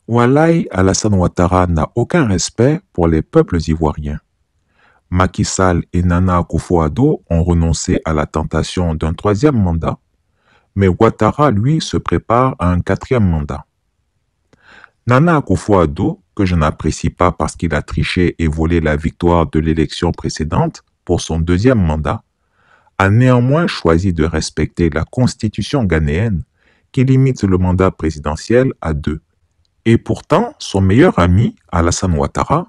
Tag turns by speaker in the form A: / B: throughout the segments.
A: Walaï Alassane Ouattara n'a aucun respect pour les peuples ivoiriens. Macky Sall et Nana Akufo-Addo ont renoncé à la tentation d'un troisième mandat, mais Ouattara, lui, se prépare à un quatrième mandat. Nana Akufo-Addo, que je n'apprécie pas parce qu'il a triché et volé la victoire de l'élection précédente pour son deuxième mandat, a néanmoins choisi de respecter la constitution ghanéenne qui limite le mandat présidentiel à 2. Et pourtant, son meilleur ami, Alassane Ouattara,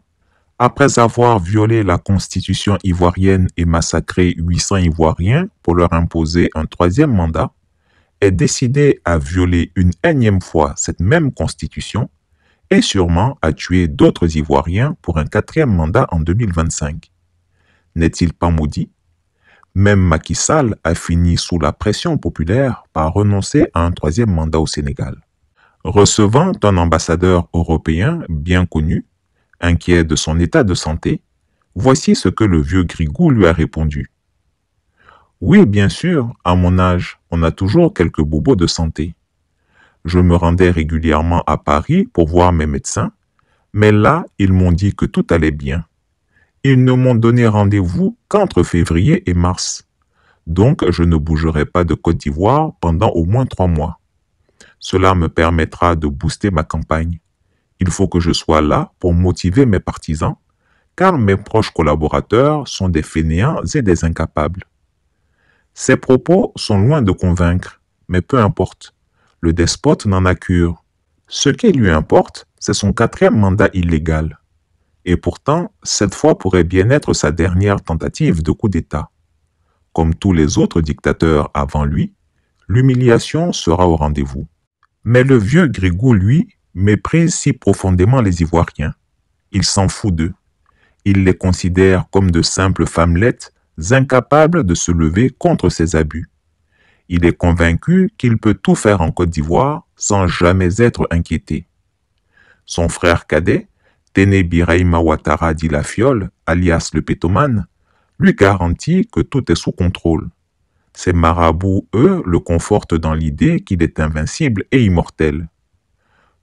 A: après avoir violé la constitution ivoirienne et massacré 800 Ivoiriens pour leur imposer un troisième mandat, est décidé à violer une énième fois cette même constitution et sûrement à tuer d'autres Ivoiriens pour un quatrième mandat en 2025. N'est-il pas maudit? Même Macky Sall a fini sous la pression populaire par renoncer à un troisième mandat au Sénégal. Recevant un ambassadeur européen bien connu, inquiet de son état de santé, voici ce que le vieux Grigou lui a répondu. « Oui, bien sûr, à mon âge, on a toujours quelques bobos de santé. Je me rendais régulièrement à Paris pour voir mes médecins, mais là, ils m'ont dit que tout allait bien. Ils ne m'ont donné rendez-vous qu'entre février et mars. Donc, je ne bougerai pas de Côte d'Ivoire pendant au moins 3 mois. Cela me permettra de booster ma campagne. Il faut que je sois là pour motiver mes partisans, car mes proches collaborateurs sont des fainéants et des incapables. » Ces propos sont loin de convaincre, mais peu importe. Le despote n'en a cure. Ce qui lui importe, c'est son quatrième mandat illégal. Et pourtant, cette fois pourrait bien être sa dernière tentative de coup d'État. Comme tous les autres dictateurs avant lui, l'humiliation sera au rendez-vous. Mais le vieux Grigou, lui, méprise si profondément les Ivoiriens. Il s'en fout d'eux. Il les considère comme de simples femmelettes, incapables de se lever contre ses abus. Il est convaincu qu'il peut tout faire en Côte d'Ivoire sans jamais être inquiété. Son frère cadet, Téné Birahima Ouattara dit la Fiole, alias le pétomane, lui garantit que tout est sous contrôle. Ses marabouts, eux, le confortent dans l'idée qu'il est invincible et immortel.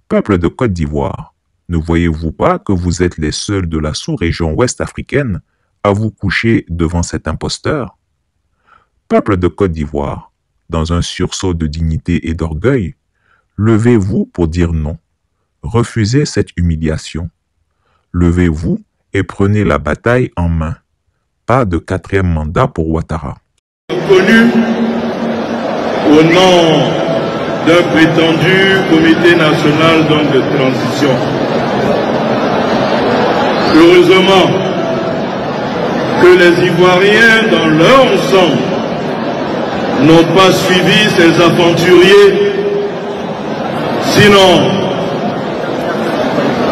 A: Peuple de Côte d'Ivoire, ne voyez-vous pas que vous êtes les seuls de la sous-région ouest africaine à vous coucher devant cet imposteur? Peuple de Côte d'Ivoire, dans un sursaut de dignité et d'orgueil, levez-vous pour dire non. Refusez cette humiliation. Levez-vous et prenez la bataille en main. Pas de quatrième mandat pour Ouattara.
B: Connu au nom d'un prétendu comité national de transition. Heureusement que les Ivoiriens dans leur ensemble n'ont pas suivi ces aventuriers, sinon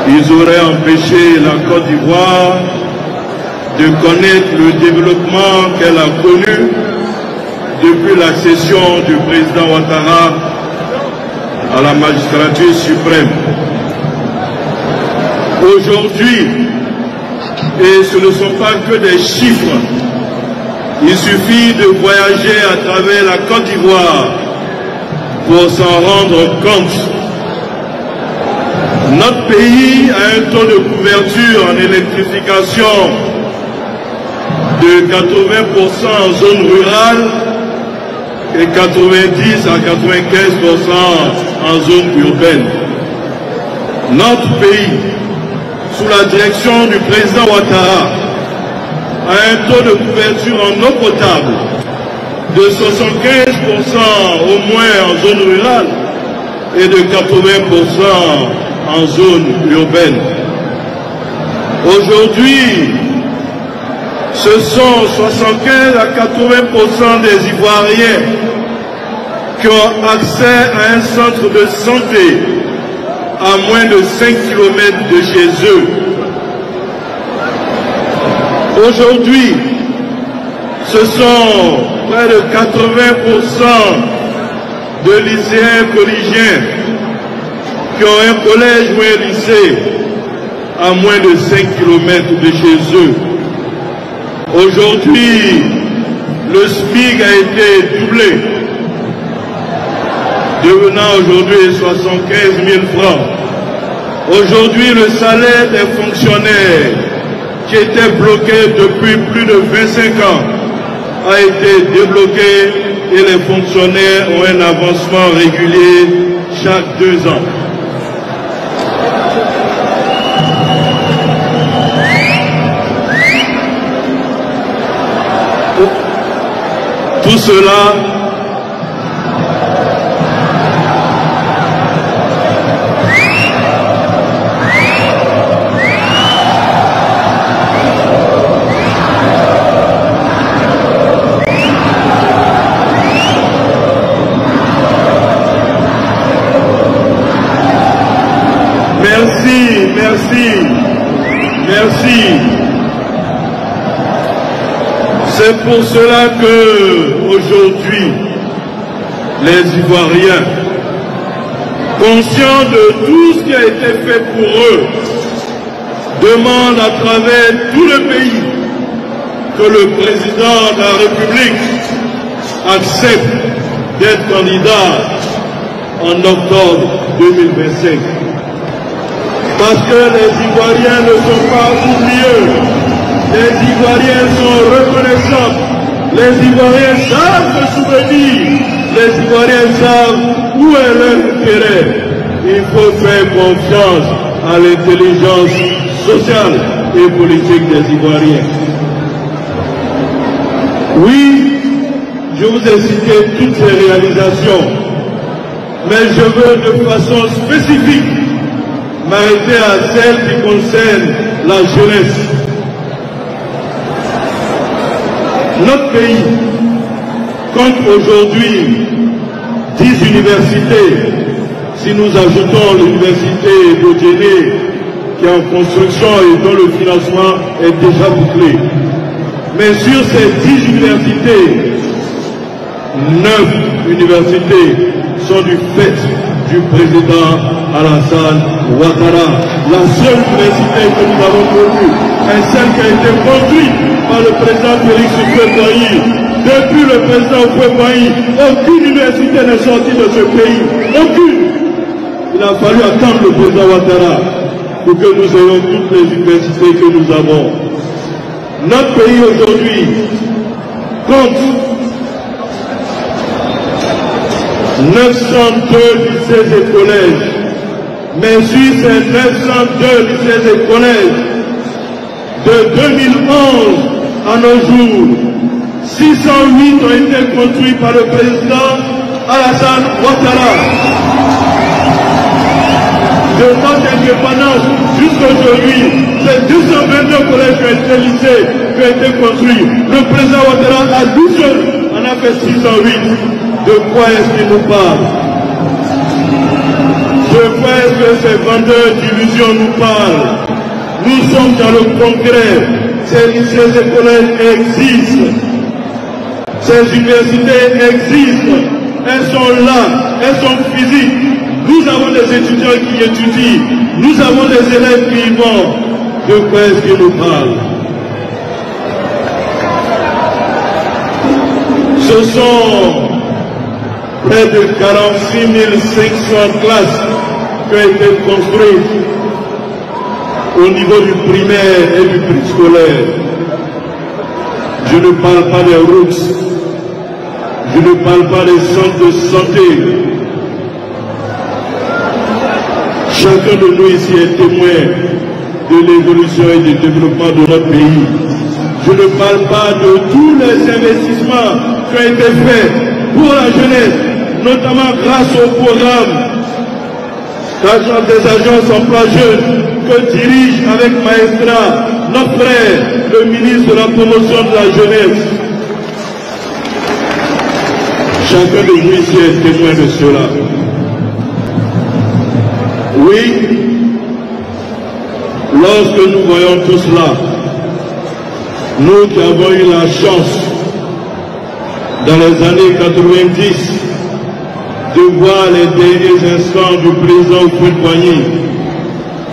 B: ils auraient empêché la Côte d'Ivoire de connaître le développement qu'elle a connu depuis l'accession du président Ouattara à la magistrature suprême. Aujourd'hui, et ce ne sont pas que des chiffres, il suffit de voyager à travers la Côte d'Ivoire pour s'en rendre compte. Notre pays a un taux de couverture en électrification de 80% en zone rurale et 90 à 95% en zone urbaine. Notre pays, sous la direction du président Ouattara, a un taux de couverture en eau potable de 75% au moins en zone rurale et de 80% en zone urbaine. Aujourd'hui, ce sont 75 à 80% des Ivoiriens qui ont accès à un centre de santé à moins de 5 km de chez eux. Aujourd'hui, ce sont près de 80% de lycéens collégiens qui ont un collège ou un lycée à moins de 5 km de chez eux. Aujourd'hui, le SMIC a été doublé, devenant aujourd'hui 75 000 francs. Aujourd'hui, le salaire des fonctionnaires qui était bloqué depuis plus de 25 ans a été débloqué et les fonctionnaires ont un avancement régulier chaque 2 ans. Tout cela Merci. C'est pour cela que aujourd'hui, les Ivoiriens, conscients de tout ce qui a été fait pour eux, demandent à travers tout le pays que le président de la République accepte d'être candidat en octobre 2025. Parce que les Ivoiriens ne sont pas oublieux, les Ivoiriens sont reconnaissants, les Ivoiriens savent se souvenir, les Ivoiriens savent où est leur intérêt. Il faut faire confiance à l'intelligence sociale et politique des Ivoiriens. Oui, je vous ai cité toutes ces réalisations, mais je veux de façon spécifique m'arrêter à celle qui concerne la jeunesse. Notre pays compte aujourd'hui 10 universités, si nous ajoutons l'université d'Odjéné qui est en construction et dont le financement est déjà bouclé. Mais sur ces 10 universités, 9 universités sont du fait du président Alassane Ouattara. La seule université que nous avons connue est celle qui a été construite par le président Félix Houphouët-Boigny. Depuis le président Houphouët-Boigny, aucune université n'est sortie de ce pays. Aucune. Il a fallu attendre le président Ouattara pour que nous ayons toutes les universités que nous avons. Notre pays aujourd'hui compte 902 lycées et collèges. Mais sur ces 902 lycées et collèges, de 2011 à nos jours, 608 ont été construits par le président Alassane Ouattara. De notre indépendance jusqu'à aujourd'hui, c'est 222 collèges qui ont été lycées, qui ont été construits. Le président Ouattara à lui seul en a fait 608. De quoi est-ce qu'il nous parle? De quoi est-ce que ces vendeurs d'illusions nous parlent? Nous sommes dans le concret. Ces lycées et collèges existent. Ces universités existent. Elles sont là. Elles sont physiques. Nous avons des étudiants qui étudient. Nous avons des élèves qui y vont. De quoi est-ce qu'ils nous parlent? Ce sont près de 46 500 classes qui ont été construites au niveau du primaire et du préscolaire. Je ne parle pas des routes, je ne parle pas des centres de santé. Chacun de nous ici est témoin de l'évolution et du développement de notre pays. Je ne parle pas de tous les investissements qui ont été faits pour la jeunesse, notamment grâce au programme des agences emploi jeunes que dirige avec maestrat notre frère, le ministre de la promotion de la jeunesse. Chacun de nous ici est témoin de cela. Oui, lorsque nous voyons tout cela, nous qui avons eu la chance dans les années 90 de voir les derniers instants du président Houphouët-Boigny,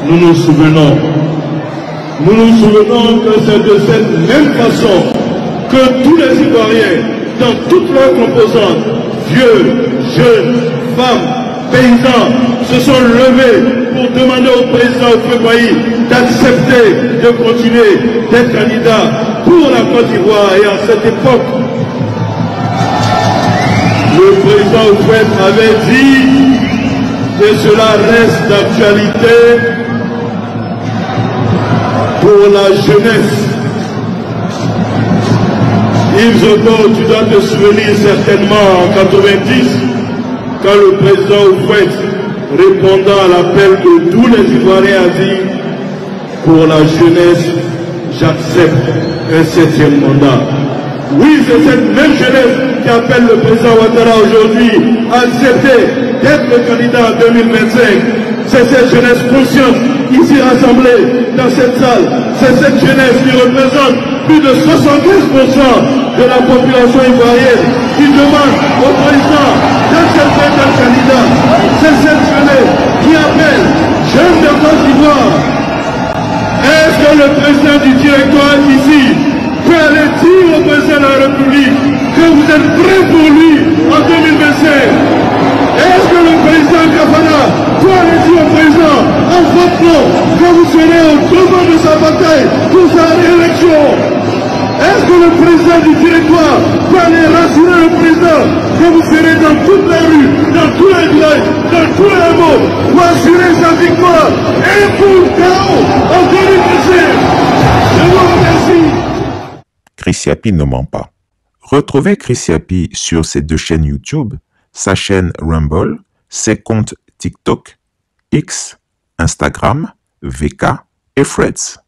B: nous nous souvenons. Nous nous souvenons que c'est de cette même façon que tous les Ivoiriens, dans toutes leurs composantes, vieux, jeunes, femmes, paysans se sont levés pour demander au président Houphouët-Boigny d'accepter de continuer d'être candidat pour la Côte d'Ivoire. Et à cette époque, le président Houphouët avait dit que cela reste d'actualité pour la jeunesse. Yves Zogo, tu dois te souvenir certainement en 90, quand le président Houphouët, répondant à l'appel de tous les Ivoiriens, a dit « Pour la jeunesse, j'accepte un 7e mandat ». Oui, c'est cette même jeunesse qui appelle le président Ouattara aujourd'hui à accepter d'être le candidat en 2025. C'est cette jeunesse consciente ici rassemblée dans cette salle. C'est cette jeunesse qui représente plus de 75% de la population ivoirienne qui demande au président d'accepter d'être candidat. C'est cette jeunesse qui appelle jeunes de Côte d'Ivoire. Est-ce que le président du directoire ici peut aller dire au président de la République que vous êtes prêt pour lui en 2025? Est-ce que le président Kafana peut aller dire au président en votre nom que vous serez au devant de sa bataille pour sa réélection? Est-ce que le président du directoire peut aller rassurer le président que vous serez dans toutes les rues, dans tous les villages, dans tous les mots pour assurer sa victoire et pour chaos en 2025? Je vous remercie.
A: Chris Yapi ne ment pas. Retrouvez Chris Yapi sur ses 2 chaînes YouTube, sa chaîne Rumble, ses comptes TikTok, X, Instagram, VK et Threads.